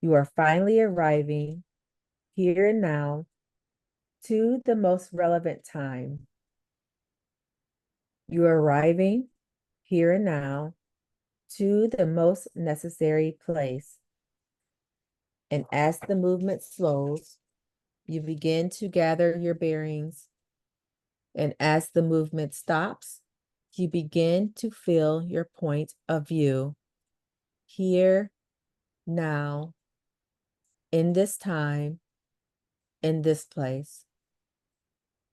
You are finally arriving here and now to the most relevant time. You are arriving here and now to the most necessary place. And as the movement slows, you begin to gather your bearings. And as the movement stops, you begin to feel your point of view. Here, now, in this time, in this place.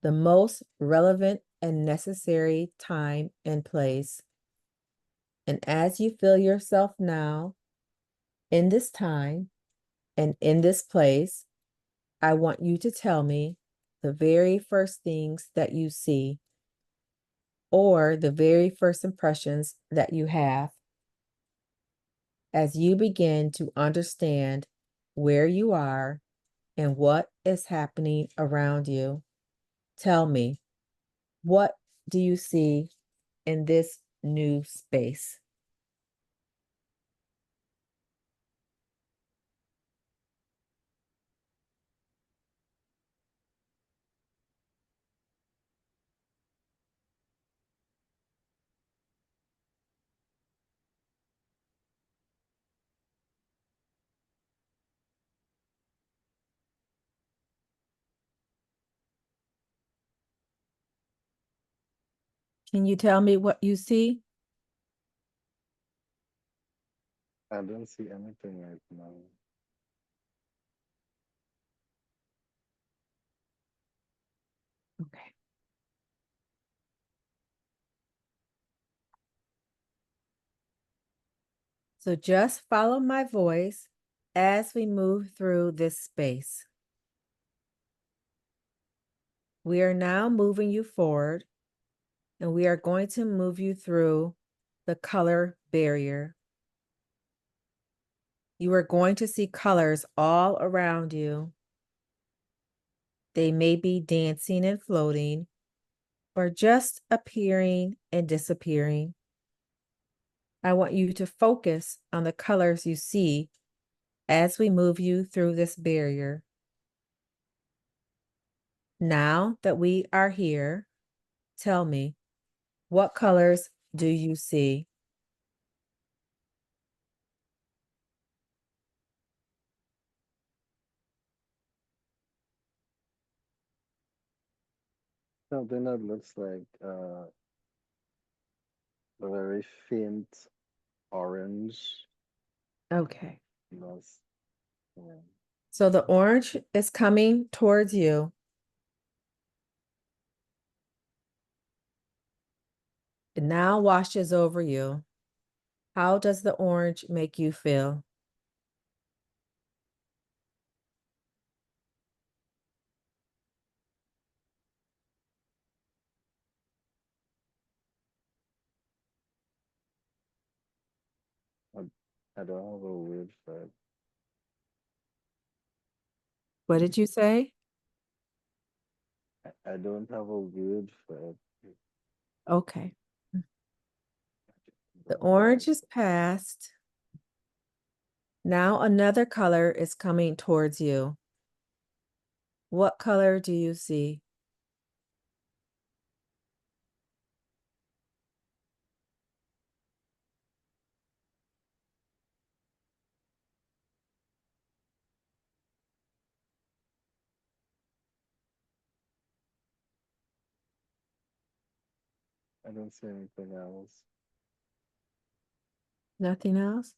The most relevant and necessary time and place. And as you feel yourself now, in this time and in this place, I want you to tell me the very first things that you see, or the very first impressions that you have, as you begin to understand where you are and what is happening around you. Tell me, what do you see in this new space? Can you tell me what you see? I don't see anything right now. Okay. So just follow my voice as we move through this space. We are now moving you forward, and we are going to move you through the color barrier. You are going to see colors all around you. They may be dancing and floating, or just appearing and disappearing. I want you to focus on the colors you see as we move you through this barrier. Now that we are here, tell me, what colors do you see? Something that looks like a very faint orange. Okay. Lost. Yeah. So the orange is coming towards you. It now washes over you. How does the orange make you feel? I, I don't have a word for it. What did you say? I don't have a word for it. Okay. I The don't know why. orange is past. Now another color is coming towards you. What color do you see? I don't see anything else. Nothing else?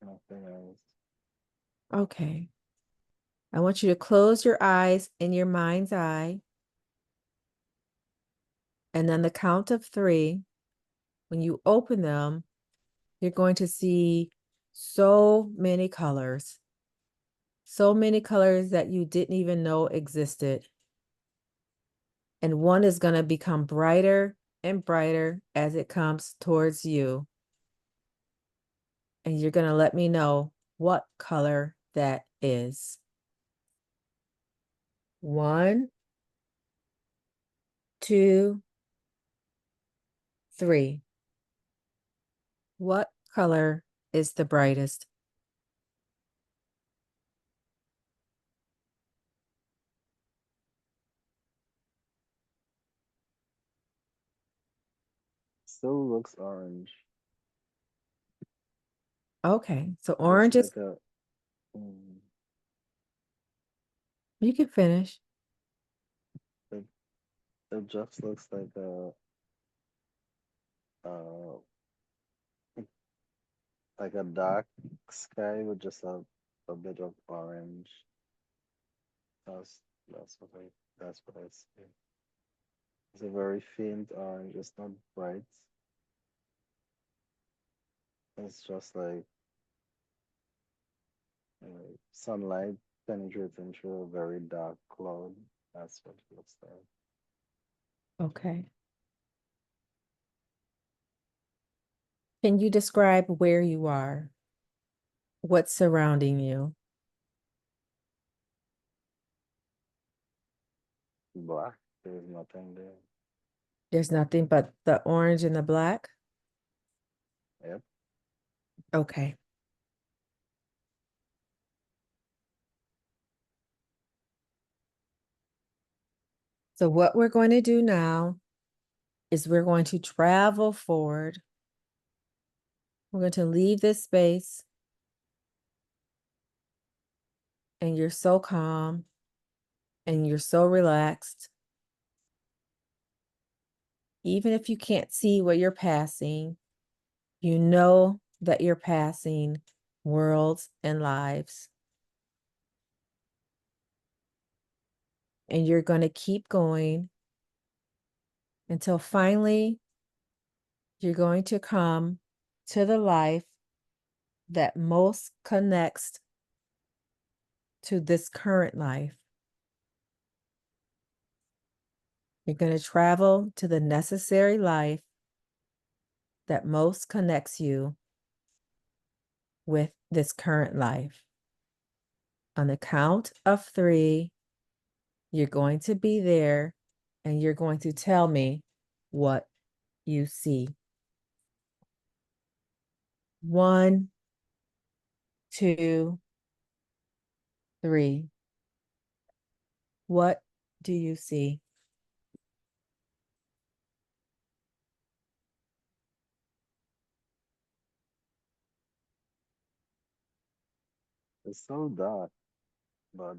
Nothing else. Okay. I want you to close your eyes in your mind's eye. And then the count of 3, when you open them, you're going to see so many colors. So many colors that you didn't even know existed. And one is going to become brighter and brighter as it comes towards you. And you're going to let me know what color that is. 1, 2, 3. What color is the brightest? still looks orange. Okay, so Just orange is, like a mm, you can finish. it, it just looks uh like a dark sky with just a bit of orange. That's that's what I see. It's a very faint orange. It's not bright. It's just like sunlight penetrating through a very dark cloud. That's what it looks like. Okay. Can you describe where you are? What's surrounding you? Black. There's nothing there. There's nothing but the orange and the black? Yep. Okay. So what we're going to do now is we're going to travel forward. We're going to leave this space, and you're so calm and you're so relaxed. Even if you can't see what you're passing, you know that you're passing worlds and lives. And you're going to keep going until finally you're going to come to the life that most connects to this current life. You're going to travel to the necessary life that most connects you with this current life. On the count of 3, you're going to be there and you're going to tell me what you see. 1, 2, 3. What do you see? It's so dark, but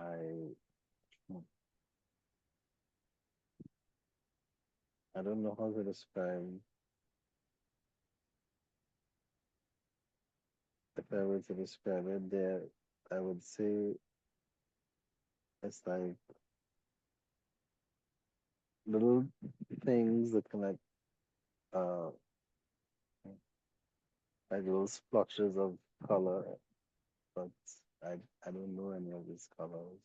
I I don't know how to describe. If I were to describe it, there I would say it's like little things that connect, uh, like little splotches of color, but I I don't know any of these colors.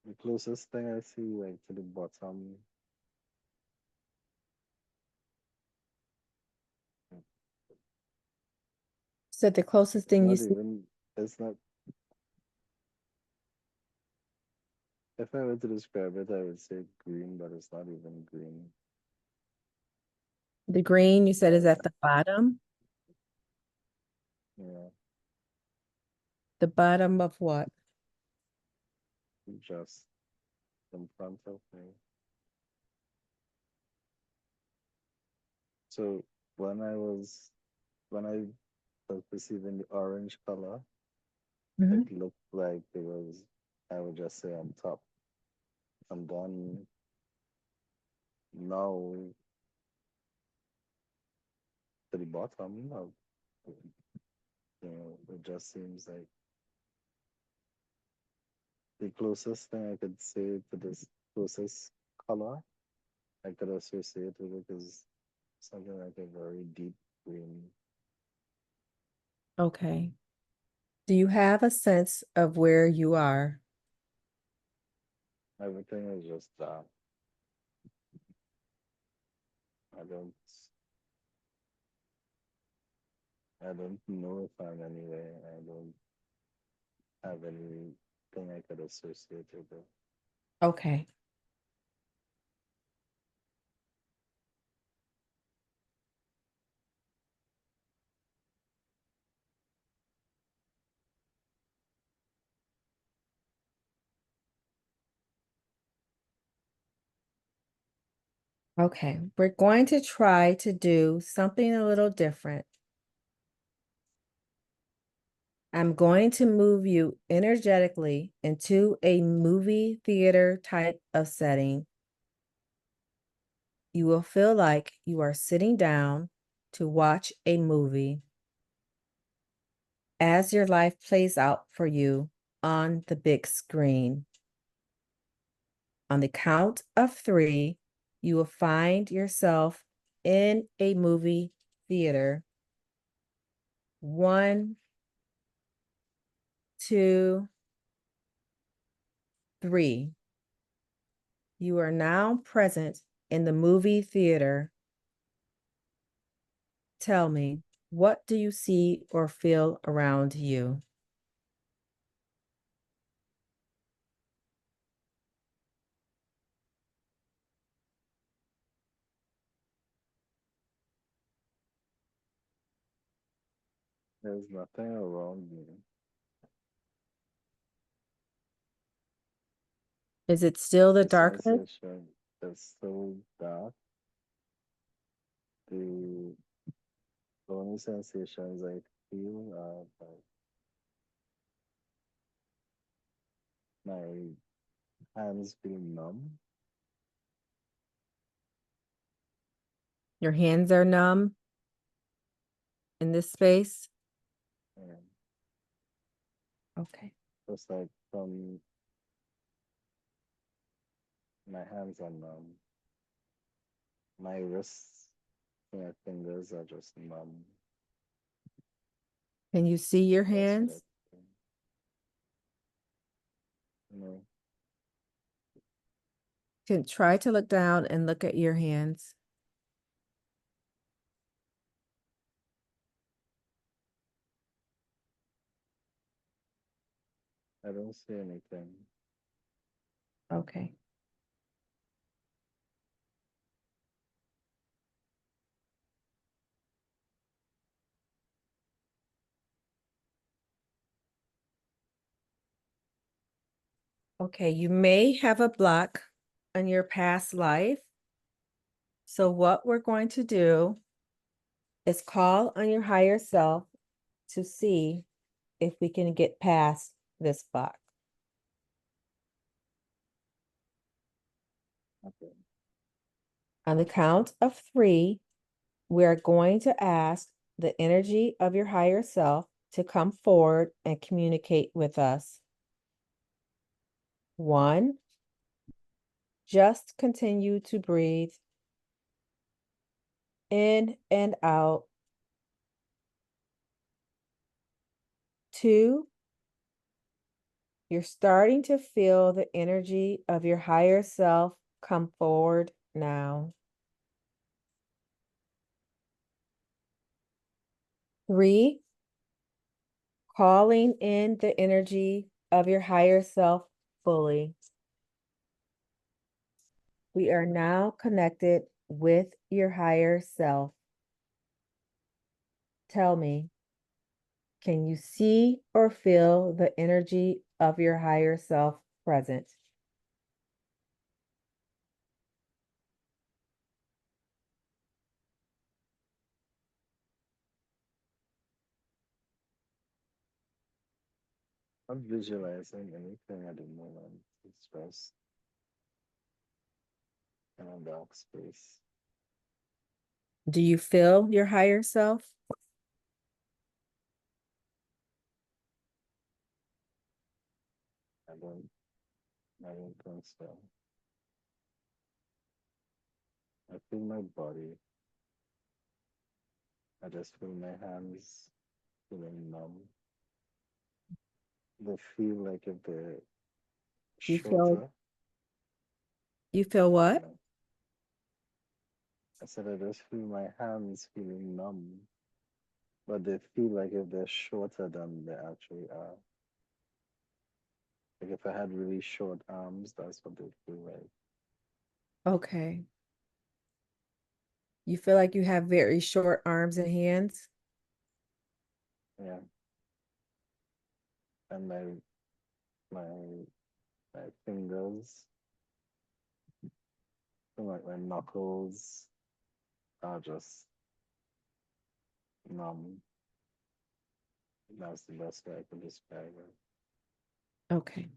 The closest thing I see, like to the bottom, So the closest it's thing you not see, even. It's not. If I were to describe it, I would say green, but it's not even green. the green you said is Like, at the bottom. yeah, The bottom of what? just in front of me. So when I was when I was perceiving the orange color, it Mhm. looked like it was, I would just say, on top. And then now to the bottom, now, it just seems like the closest thing I could say to this closest color I could associate with it is something like a very deep green. Okay. Do you have a sense of where you are? Everything is just that. I don't I don't know if I'm anywhere. I don't have anything I could associate with it. Okay. Okay, we're going to try to do something a little different. I'm going to move you energetically into a movie theater type of setting. You will feel like you are sitting down to watch a movie as your life plays out for you on the big screen. On the count of 3, you will find yourself in a movie theater. 1, 2, 3. You are now present in the movie theater. Tell me, what do you see or feel around you? There's nothing around me. Is it still the The darkness? sensation is so dark. The only sensations I feel are like my hands feel numb. Your hands are numb in this space? And Okay. just like from my hands are numb. My wrists, my fingers are just numb. Can you see your That's what I hands? feel. No, Can try to look down and look at your hands. I don't see anything. Okay. Okay, you may have a block on your past life. So what we're going to do is call on your higher self to see if we can get past this block. Okay. On the count of 3, we're going to ask the energy of your higher self to come forward and communicate with us. 1, just continue to breathe in and out. 2, you're starting to feel the energy of your higher self come forward now. 3, calling in the energy of your higher self fully. We are now connected with your higher self. Tell me, can you see or feel the energy of your higher self present? Not visualizing anything at the moment. It's just in a dark space. Do you feel your higher self? I don't I don't think so. I feel my body. I just feel my hands feeling numb. They feel like if they're You feel shorter. you feel what? Yeah. I said I just feel my hands feeling numb, but they feel like if they're shorter than they actually are. Like if I had really short arms, that's what they feel like. Okay. You feel like you have very short arms and hands? Yeah. And my my fingers feel like my knuckles are just numb. That's the best way I can describe it. Okay.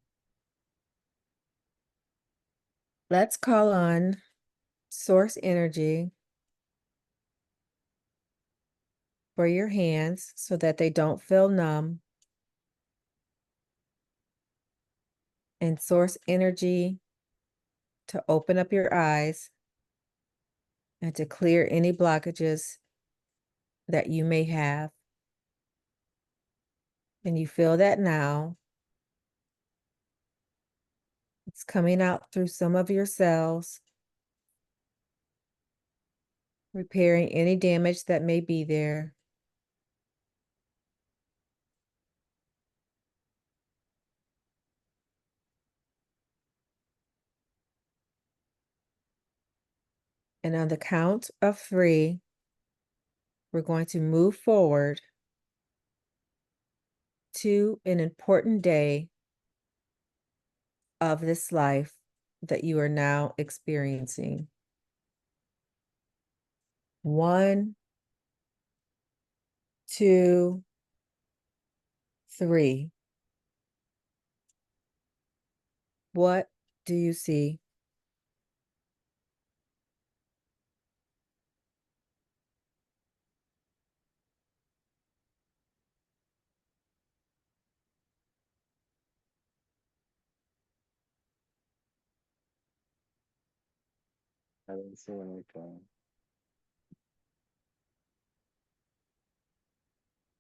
Let's call on source energy for your hands so that they don't feel numb. And source energy to open up your eyes and to clear any blockages that you may have. And you feel that now. It's coming out through some of your cells, repairing any damage that may be there. And on the count of 3, we're going to move forward to an important day of this life that you are now experiencing. 1, 2, 3. What do you see? I don't see anything.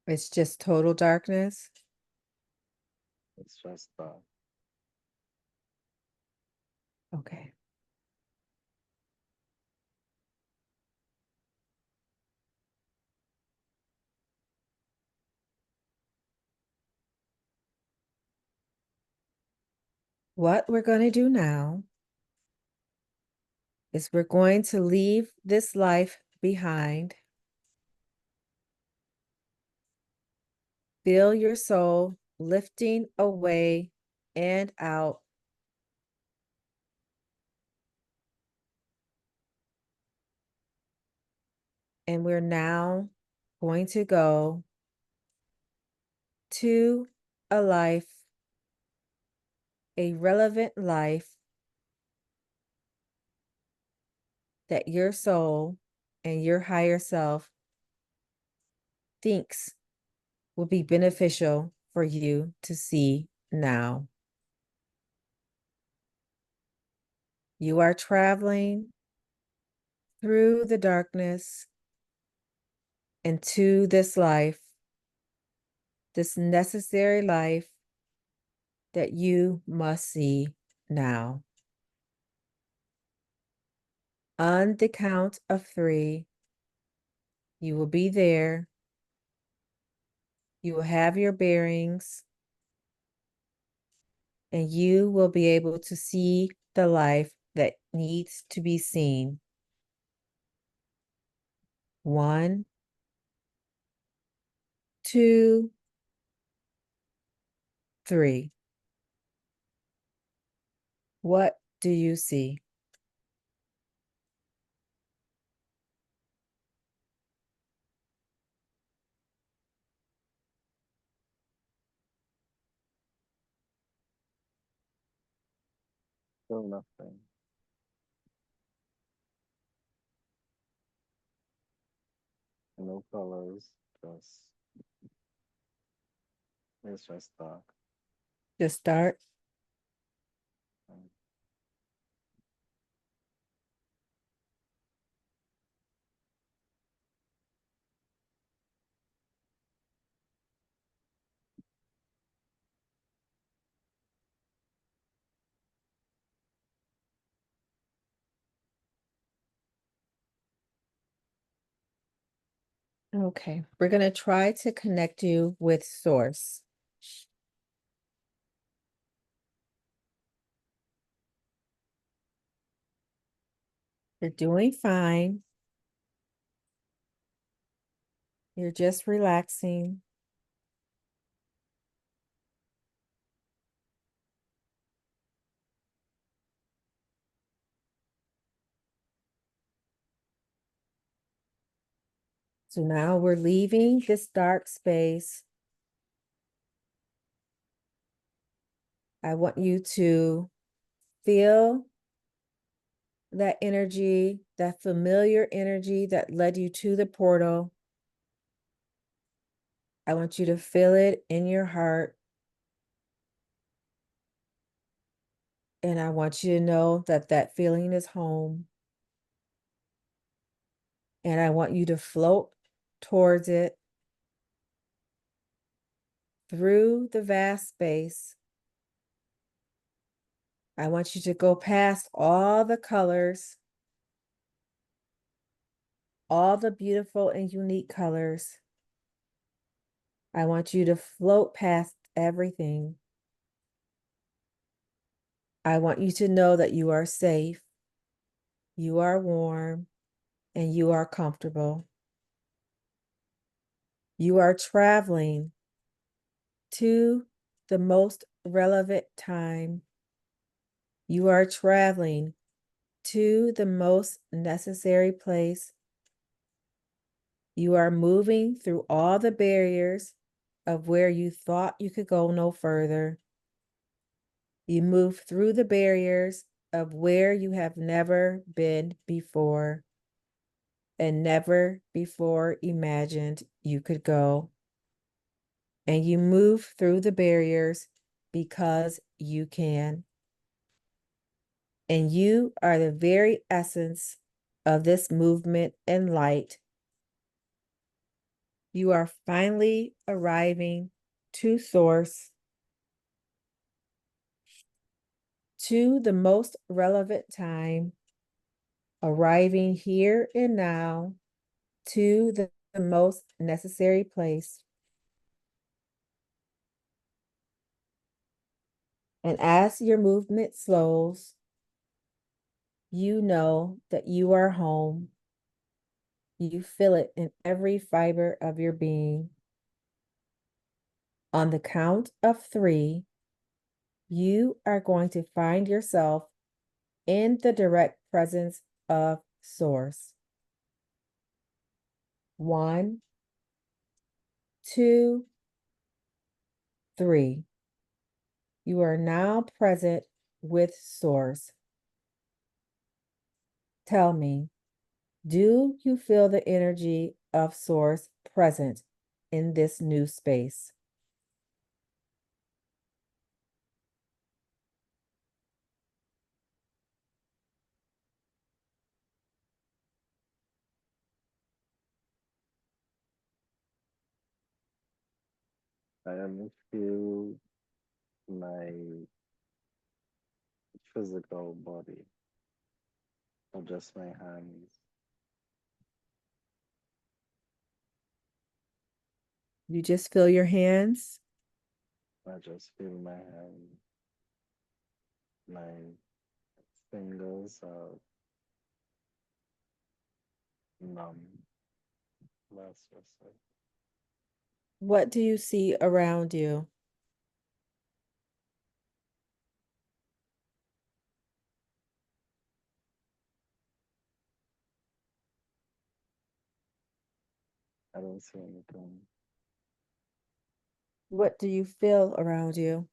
It's just total darkness. It's just that. Okay. What we're going to do now is we're going to leave this life behind. Feel your soul lifting away and out. And we're now going to go to a life, a relevant life that your soul and your higher self thinks will be beneficial for you to see now. You are traveling through the darkness into this life, this necessary life that you must see now. On the count of 3, you will be there. You will have your bearings, and you will be able to see the life that needs to be seen. 1, 2, 3. What do you see? Still nothing. No colors. Just it's just dark. Just start. Mm. Okay, we're going to try to connect you with Source. You're doing fine. You're just relaxing. So now we're leaving this dark space. I want you to feel that energy, that familiar energy that led you to the portal. I want you to feel it in your heart. And I want you to know that that feeling is home. And I want you to float towards it through the vast space. I want you to go past all the colors, all the beautiful and unique colors. I want you to float past everything. I want you to know that you are safe, you are warm, and you are comfortable. You are traveling to the most relevant time. You are traveling to the most necessary place. You are moving through all the barriers of where you thought you could go no further. You move through the barriers of where you have never been before and never before imagined you could go. And you move through the barriers because you can. And you are the very essence of this movement and light. You are finally arriving to Source, to the most relevant time, arriving here and now to the most necessary place. And as your movement slows, you know that you are home. You feel it in every fiber of your being. On the count of 3, you are going to find yourself in the direct presence of Source. 1, 2, 3. You are now present with Source. Tell me, do you feel the energy of Source present in this new space? I only feel my physical body, or just my hands. You just feel your hands? I just feel my hand, my fingers are numb. That's just it. What do you see around you? I don't see anything. What do you feel around you?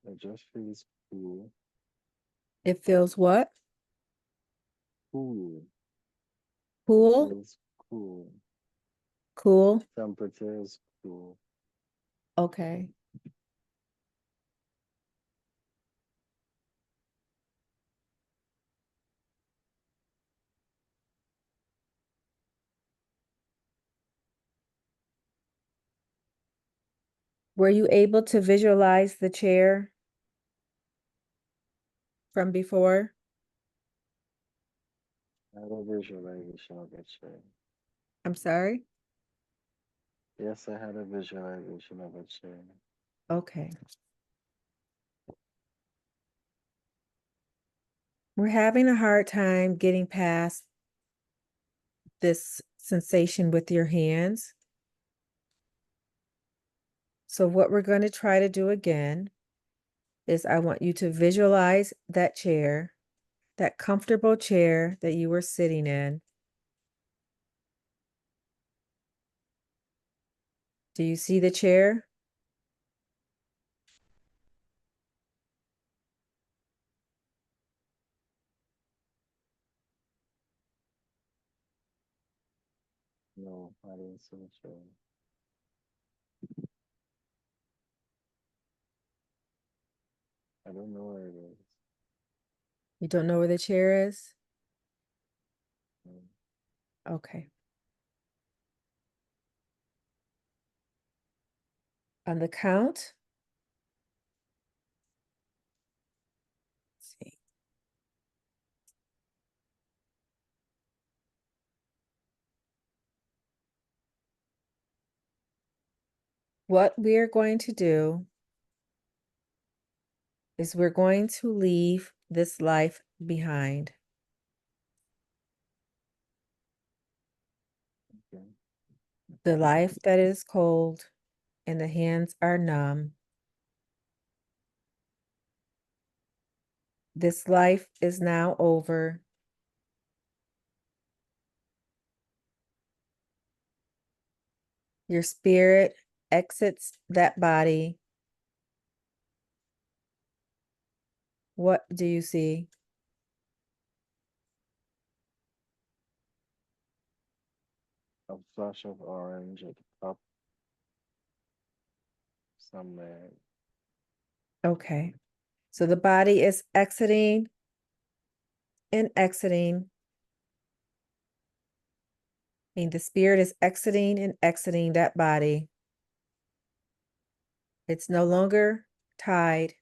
It just feels cool. It feels what? Cool. It Cool? feels cool. Cool? Temperature is cool. Okay. Were you able to visualize the chair from before? I have a visualization of it, sure. I'm sorry? Yes, I had a visualization of it, sure. Okay. We're having a hard time getting past this sensation with your hands. So what we're going to try to do again is I want you to visualize that chair, that comfortable chair that you were sitting in. Do you see the chair? No, I didn't see the chair. I don't know where it is. You don't know where the chair is? Mm. Okay. On the count. Let's see. What we're going to do is we're going to leave this life behind. Okay. The life that is cold and the hands are numb. This life is now over. Your spirit exits that body. What do you see? A flash of orange at the top somewhere. Okay. So the body is exiting and exiting. And the spirit is exiting and exiting that body. It's no longer tied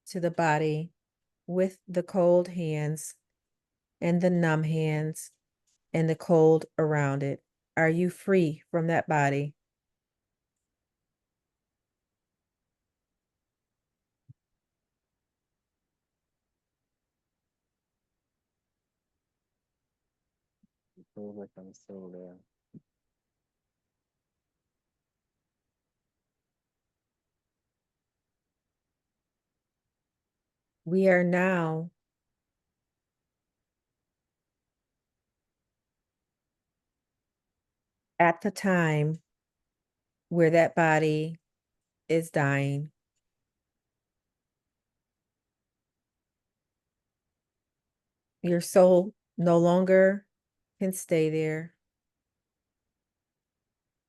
to the body with the cold hands and the numb hands and the cold around it. Are you free from that body? It feels like I'm still there. We are now at the time where that body is dying. Your soul no longer can stay there.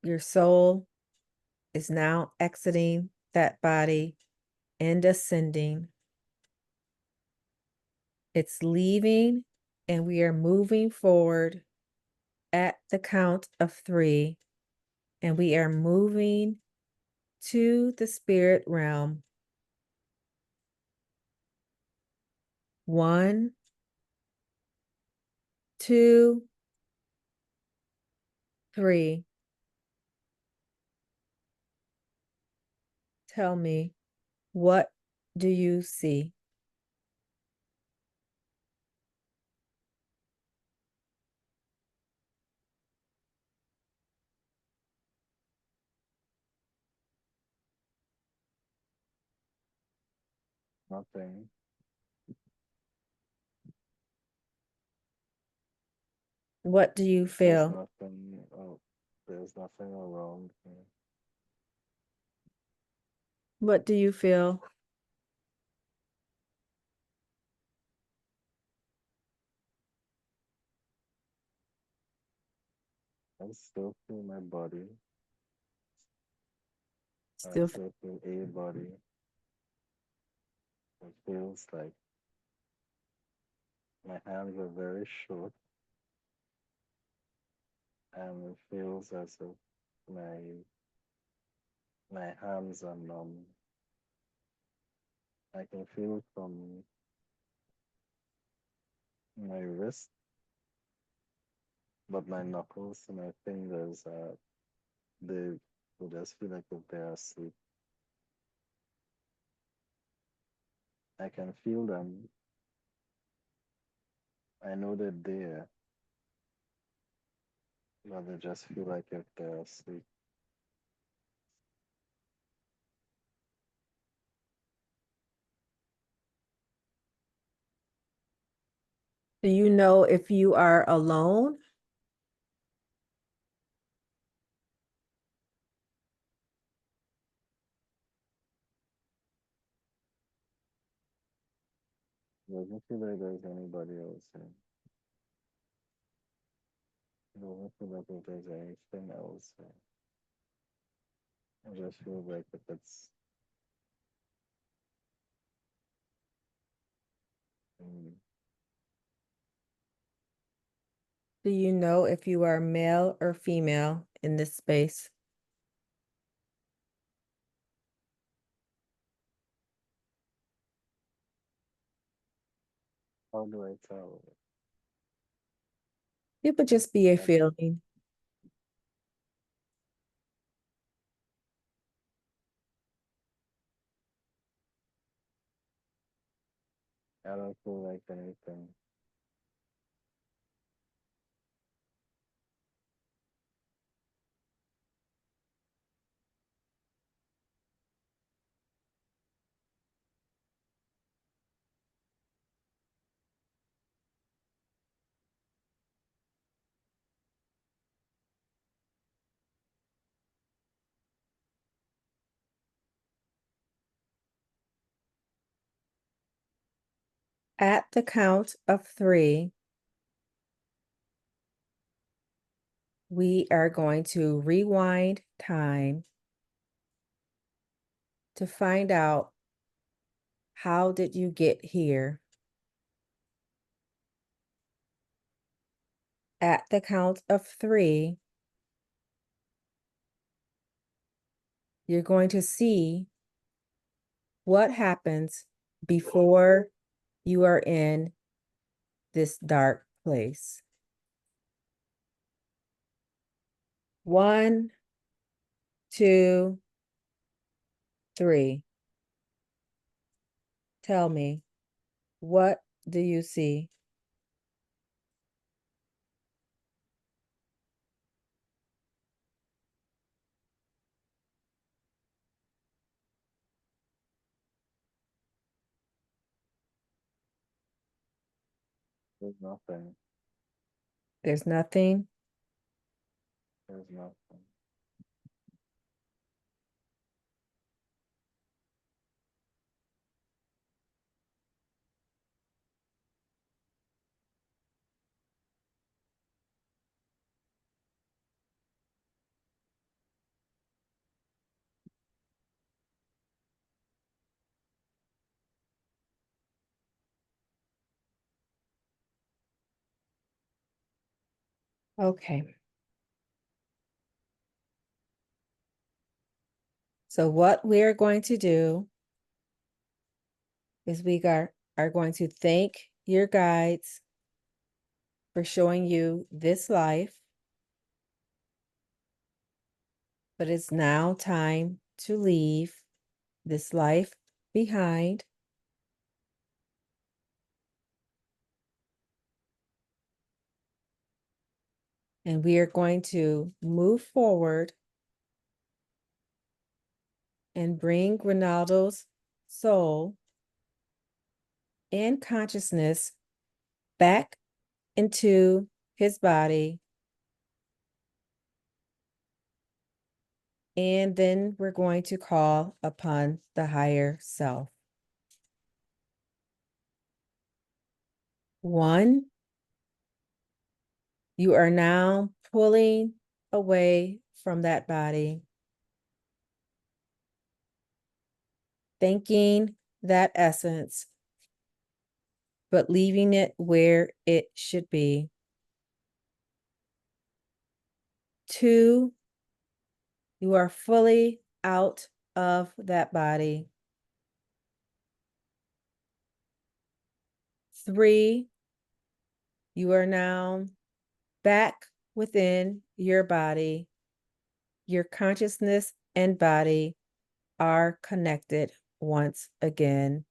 Your soul is now exiting that body and ascending. It's leaving, and we are moving forward at the count of 3, and we are moving to the spirit realm. 1, 2, 3. Tell me, what do you see? Nothing. What do you There's feel? nothing. Oh, there's nothing around me. What do you feel? I still feel my body. I Still, still feel a body. It feels like my hands are very short, and it feels as if my hands are numb. I can feel it from my wrist, but my knuckles and my fingers they would just feel like if they're asleep. I can feel them. I know they're there, but they just feel like if they're asleep. Do you know if you are alone? Doesn't feel like there's anybody else here. Doesn't feel like if there's anything else here. I just feel like if it's mm, Do you know if you are male or female in this space? how do I tell? It would just be a I, feeling. I don't feel like anything. At the count of 3, we are going to rewind time to find out how did you get here. At the count of 3, you're going to see what happens before you are in this dark place. 1, 2, 3. Tell me, what do you see? There's nothing. There's nothing. There's nothing. Okay. So what we're going to do is are going to thank your guides for showing you this life, but it's now time to leave this life behind. And we are going to move forward and bring Ronaldo's soul and consciousness back into his body. And then we're going to call upon the higher self. 1, you are now pulling away from that body, thanking that essence, but leaving it where it should be. 2, you are fully out of that body. 3, you are now back within your body. Your consciousness and body are connected once again.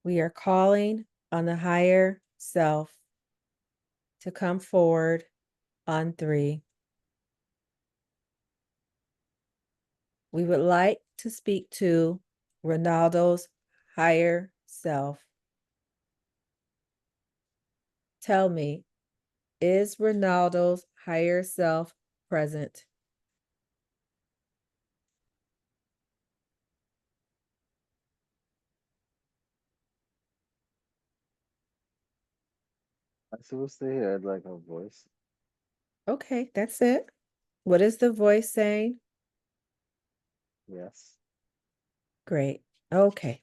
We are calling on the higher self to come forward on 3. We would like to speak to Ronaldo's higher self. Tell me, is Ronaldo's higher self present? I supposed to hear like a voice. Okay, that's it. What is the voice saying? Yes. Great. Okay.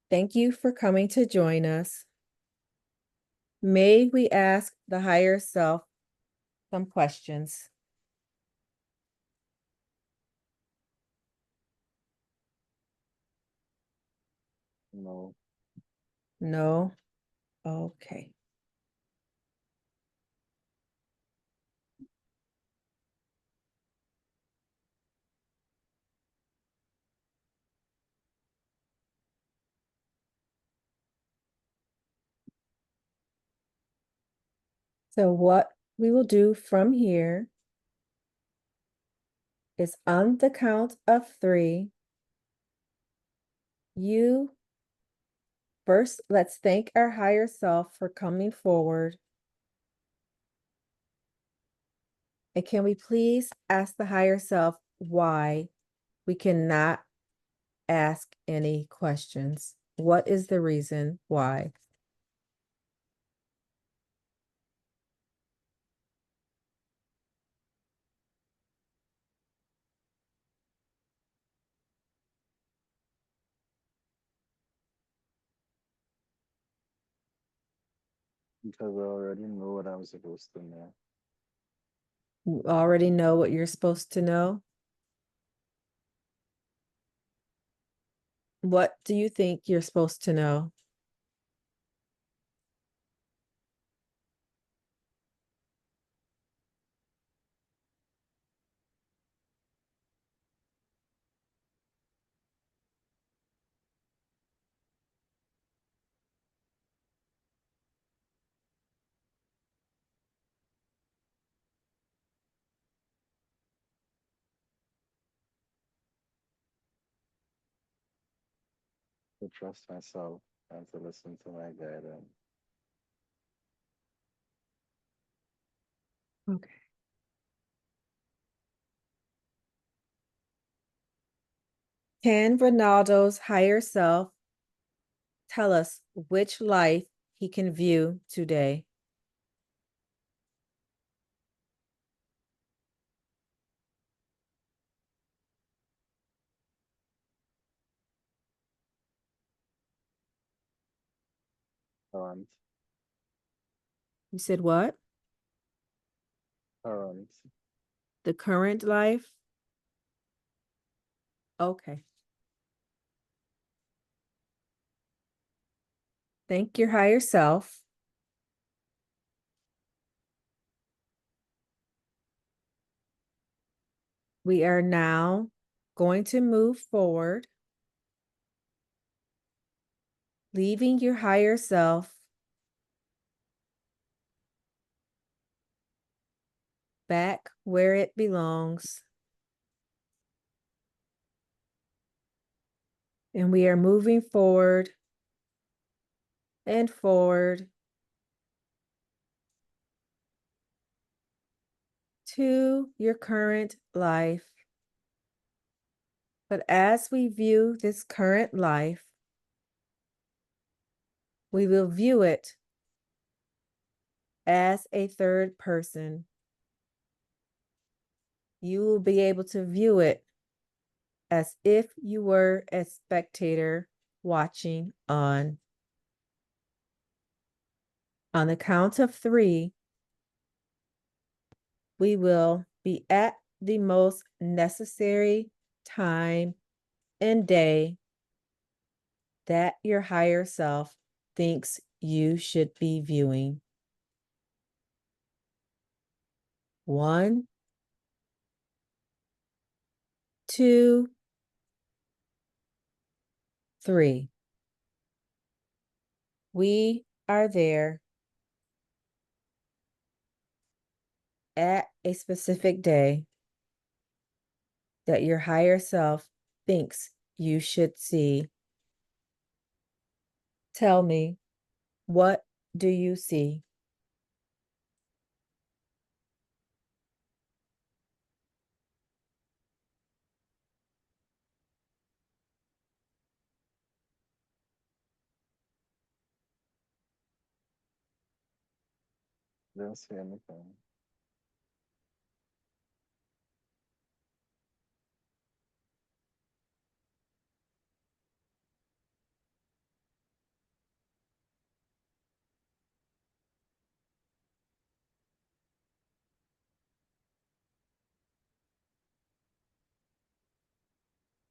Thank you for coming to join us. May we ask the higher self some questions? No. No? Okay. So what we will do from here is on the count of 3, you first, let's thank our higher self for coming forward. And can we please ask the higher self why we cannot ask any questions? What is the reason why? Because I already know what I'm supposed to know. You already know what you're supposed to know. What do you think you're supposed to know? To trust myself and to listen to my guidance. Okay. Can Ronaldo's higher self tell us which life he can view today? Current. You said what? Current. The current life? Okay. Thank your higher self. We are now going to move forward, leaving your higher self back where it belongs. And we are moving forward and forward to your current life. But as we view this current life, we will view it as a third person. You will be able to view it as if you were a spectator watching on. On the count of 3, we will be at the most necessary time and day that your higher self thinks you should be viewing. 1, 2, 3. We are there at a specific day. that your higher self thinks you should see. Tell me, what do you see? Don't see anything.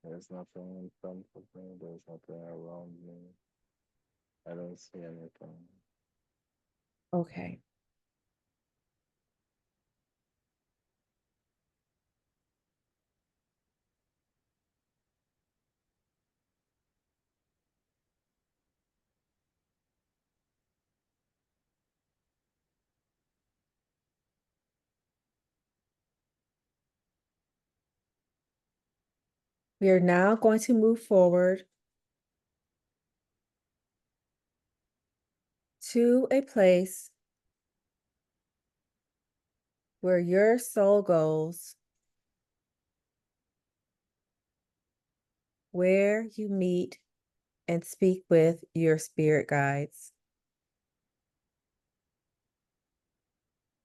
There's nothing in front of me. There's nothing around me. I don't see anything. Okay. We are now going to move forward to a place where your soul goes, where you meet and speak with your spirit guides.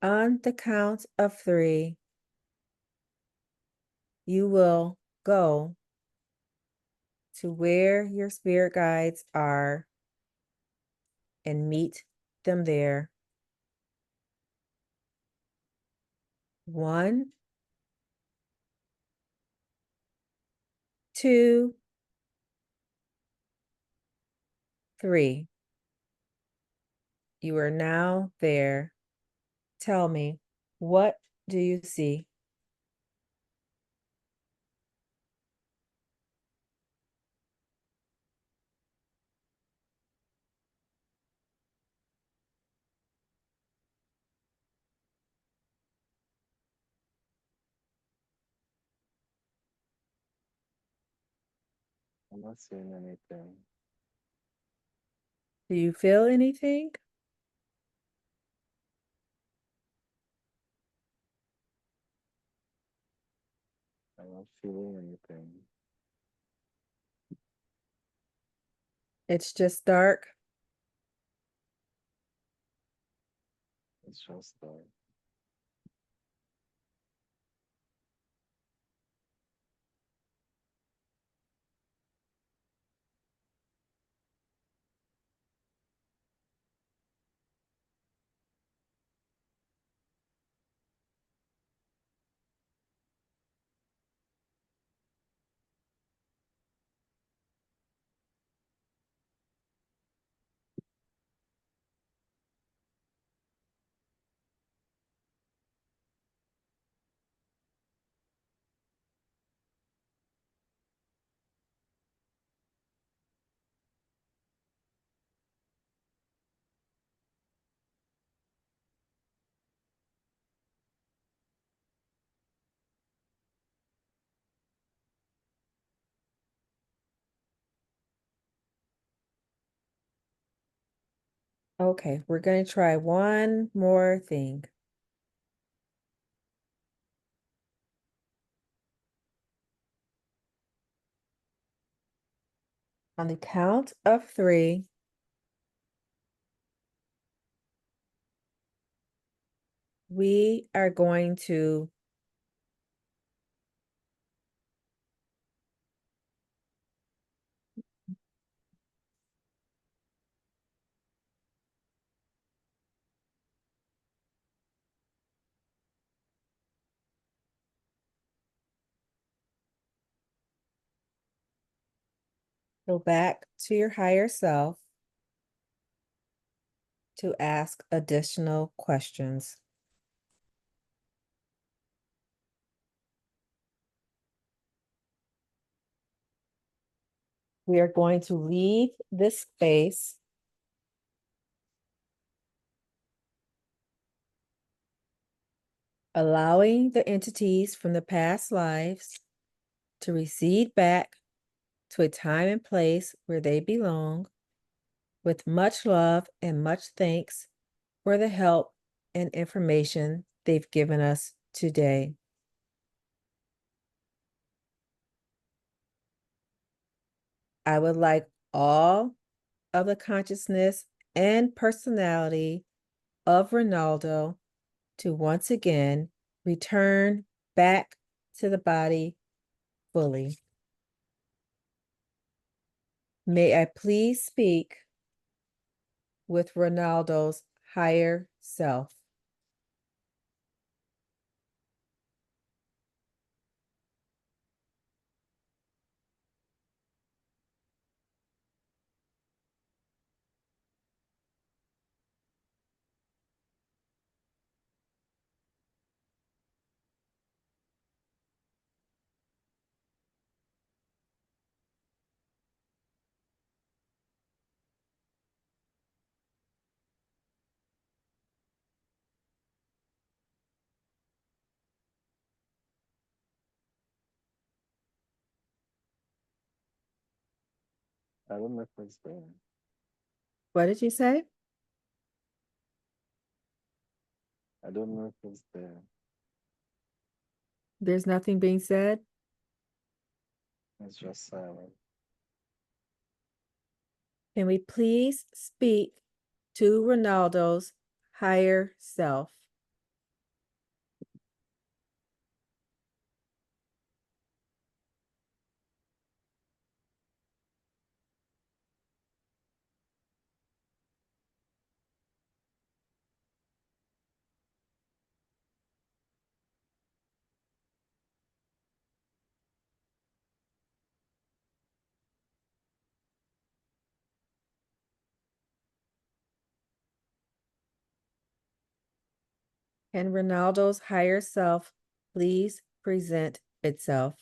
On the count of 3, you will go to where your spirit guides are and meet them there. 1, 2, 3. You are now there. Tell me, what do you see? I'm not seeing anything. Do you feel anything? I'm not feeling anything. It's just dark. It's just that. Okay, we're going to try one more thing. On the count of 3, we are going to go back to your higher self to ask additional questions. We are going to leave this space allowing the entities from the past lives to recede back to a time and place where they belong, with much love and much thanks for the help and information they've given us today. I would like all of the consciousness and personality of Ronaldo to once again return back to the body fully. May I please speak with Ronaldo's higher self? I don't know if it's there. What did you say? I don't know if it's there. There's nothing being said? It's just silent. Can we please speak to Ronaldo's higher self? Can Ronaldo's higher self please present itself?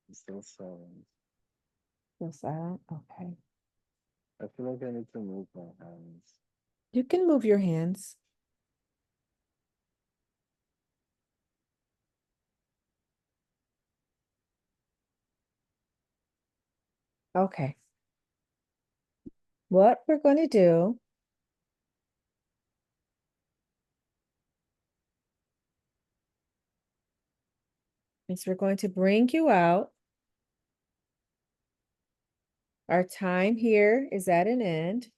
It's still silent. Still silent? Okay. I feel like I need to move my hands. You can move your hands. Okay. What we're going to do is we're going to bring you out. Our time here is at an end.